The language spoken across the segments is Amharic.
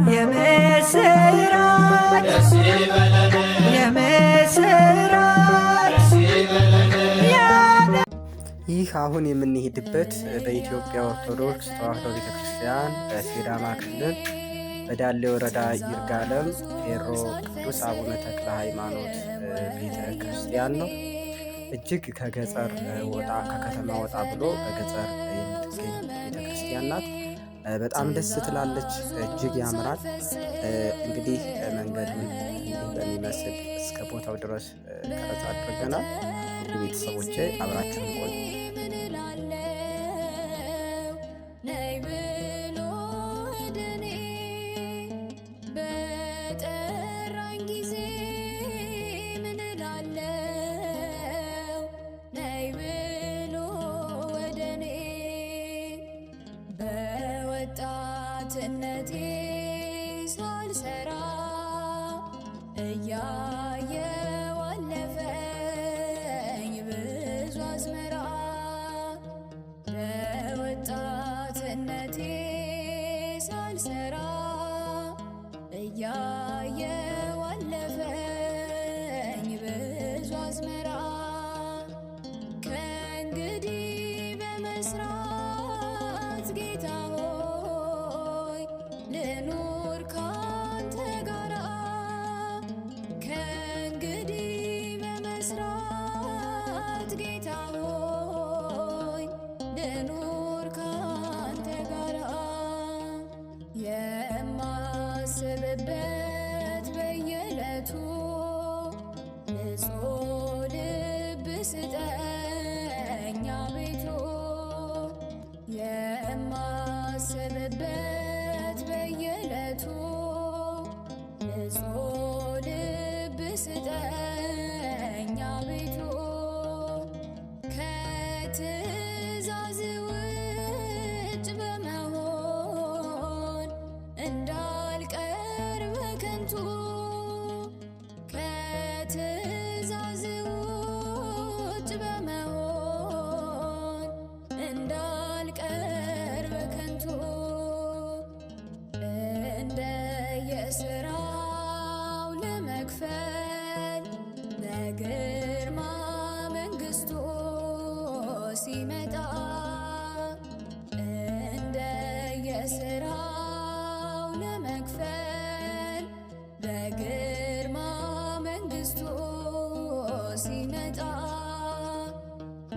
የምስራች የምስራች። ይህ አሁን የምንሄድበት በኢትዮጵያ ኦርቶዶክስ ተዋሕዶ ቤተክርስቲያን በሲዳማ ክልል በዳሌ ወረዳ ይርጋለም ፌሮ ቅዱስ አቡነ ተክለ ሃይማኖት ቤተ ክርስቲያን ነው። እጅግ ከገጠር ወጣ ከከተማ ወጣ ብሎ በገጠር የምትገኝ ቤተ ክርስቲያን ናት። በጣም ደስ ትላለች፣ እጅግ ያምራል። እንግዲህ መንገዱን በሚመስል እስከ ቦታው ድረስ ቀረጻ አድርገናል። ውድ ቤተሰቦቼ አብራችሁን ቆዩ። ወጣትነቴ ሳልሰራ እያየሁ አለፈኝ ብዙ አዝመራ። በወጣትነቴ ሳልሰራ እያየሁ አለፈኝ ብዙ አዝመራ። ከእንግዲህ በመስራት ጌታ ልኑር ካንተ ጋራ። ከእንግዲህ በመስራት ጌታ ሆይ ልኑር ካንተ ጋራ። የማስብበት በየዕለቱ ንጹሕ ልብ ስጠኝ አቤቱ። የማስብበት በየዕለቱ ንጹሕ ልብ ስጠኝ አቤቱ። ከትእዛዝ ውጭ በመሆን እንዳልቀር በከንቱ። ከትእዛዝ ውጭ በመሆን እንዳልቀር በከንቱ። እንደየሥራው ለመክፈል በግርማ መንግሥቱ ሲመጣ። እንደየሥራው ለመክፈል በግርማ መንግሥቱ ሲመጣ።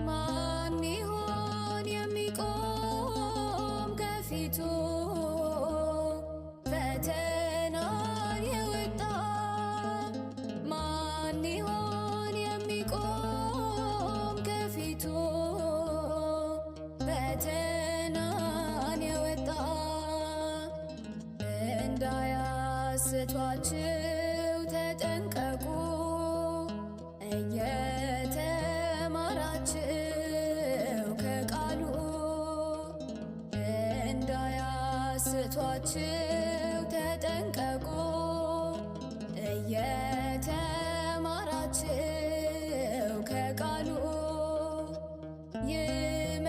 ማን ይሆን የሚቆም ከፊቱ? ፈተናን የወጣ ማን ይሆን የሚቆም ከፊቱ? ፈተናን የወጣ። እንዳያስቷችሁ ተጠንቀቁ እየተማራችሁ ከቃሉ። እንዳያስቷችሁ ተጠንቀቁ እየተማራችሁ ከቃሉ።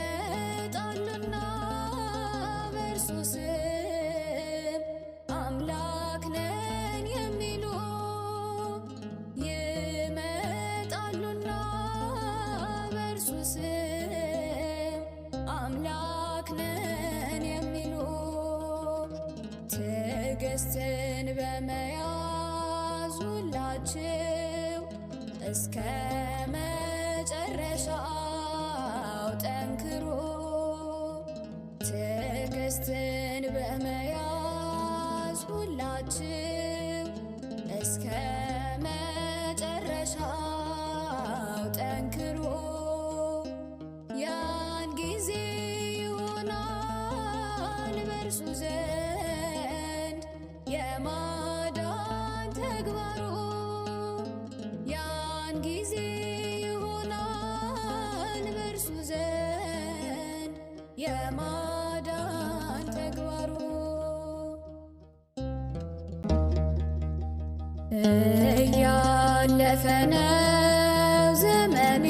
ይመጣሉና በእርሱ ስም አምላክ ነን የሚሉ። ይመጣሉና በእርሱ ስም አምላክ ነን የሚሉ። ትዕግስትን በመያዝ ሁላችሁ እስከ መጨረሻው ጠንክሩ። ትዕግስትን በመያዝ ሁላችሁ እስከ መጨረሻው ጠንክሩ። ያን ጊዜ ይሆናል በእርሱ ዘንድ የማዳን ተግባሩ። ያን ጊዜ ይሆናል በእርሱ ዘንድ የማዳን ተግባሩ። እያለፈ ነው ዘመኔ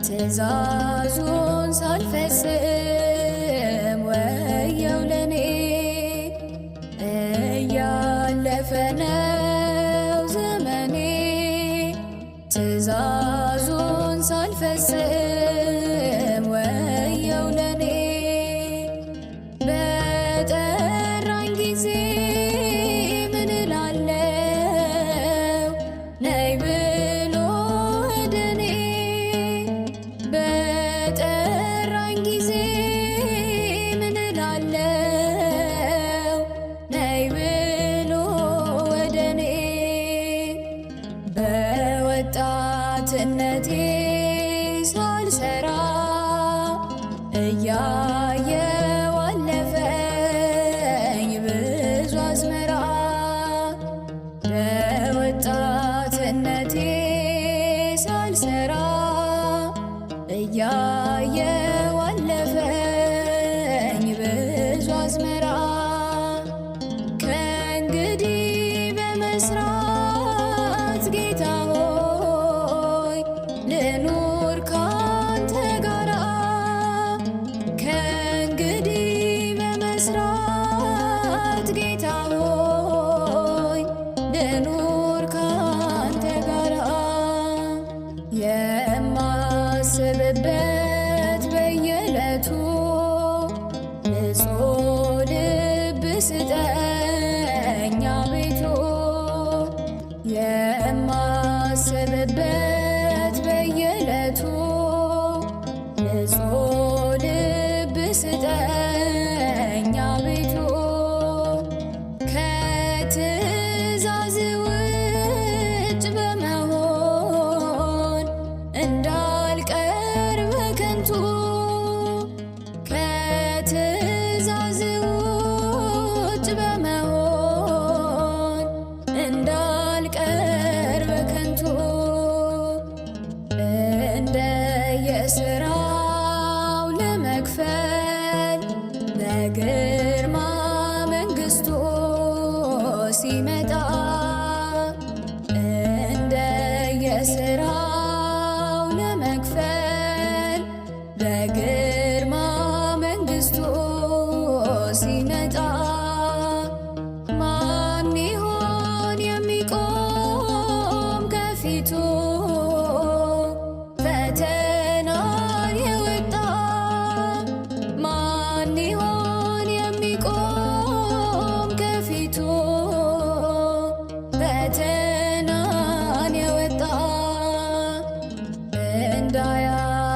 ትእዛዙን ሳልፈጽም ወየው ለኔ። ነው ዘመኔ ትእዛዙን ሳልፈጽም ወየው ለኔ። በጠራኝ ጊዜ ምን እላለሁ ነይ ብሎ ወደኔ። በጠራኝ ጊዜ ምን እላለሁ ነይ ብሎ ወደኔ። በወጣትነቴ ሳልሰራ እያየው አለፈኝ ብዙ አዝመራ። በወጣትነቴ ሳልሰራ እያየው አለፈኝ ብዙ አዝመራ። ከእንግዲህ በመስራት ጌታ ሆይ ልኑር ካንተ ጋራ። ከእንግዲህ በመስራት ጌታ ሆይ ልኑር ካንተ ጋራ። የማስብበት በየዕለቱ ንጹሕ ልብ ስጠኝ አቤቱ። የማስብበት በየዕለቱ ንጹሕ ልብ ስጠኝ አቤቱ። ከትእዛዝ ውጭ በመሆን እንዳልቀር በከንቱ። ከትእዛዝ ውጭ በመሆን እንዳልቀር በከንቱ። እንደየሥራው ለመክፈል በግርማ መንግሥቱ ሲመጣ። እንደየሥራው ለመክፈል በግርማ መንግሥቱ ሲመጣ። ማን ይሆን የሚቆም ከፊቱ ፈተናን የወጣ? ማን ይሆን የሚቆም ከፊቱ ፈተናን የወጣ?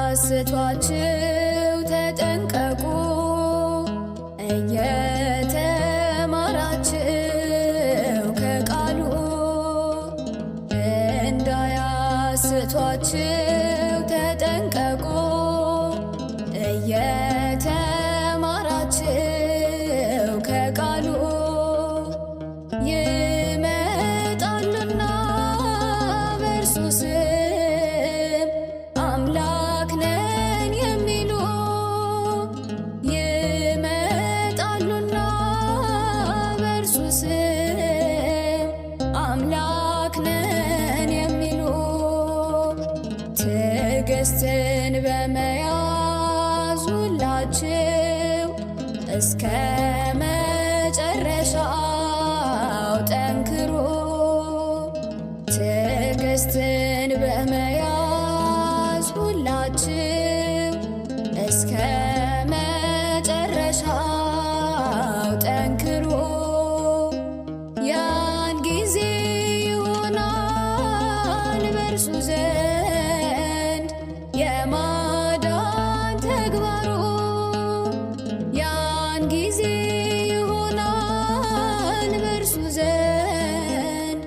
እንዳያስቷችሁ ተጠንቀቁ እየተማራችሁ ከቃሉ። እንዳያስቷችሁ ተጠንቀቁ እየተማራችሁ ከቃሉ። ይመጣሉና በእርሱ ስም አምላክ ነን የሚሉ። ይመጣሉና በእርሱ ስም አምላክ ነን የሚሉ። ትዕግስትን በመያዝ ሁላችሁ እስከ መጨረሻው ጠንክሩ። ትዕግስትን በመያዝ ሁላችሁ እስከ መጨረሻው ጠንክሩ። ያን ጊዜ ይሆናል በእርሱ ዘንድ የማዳን ተግባሩ። ያን ጊዜ ይሆናል በእርሱ ዘንድ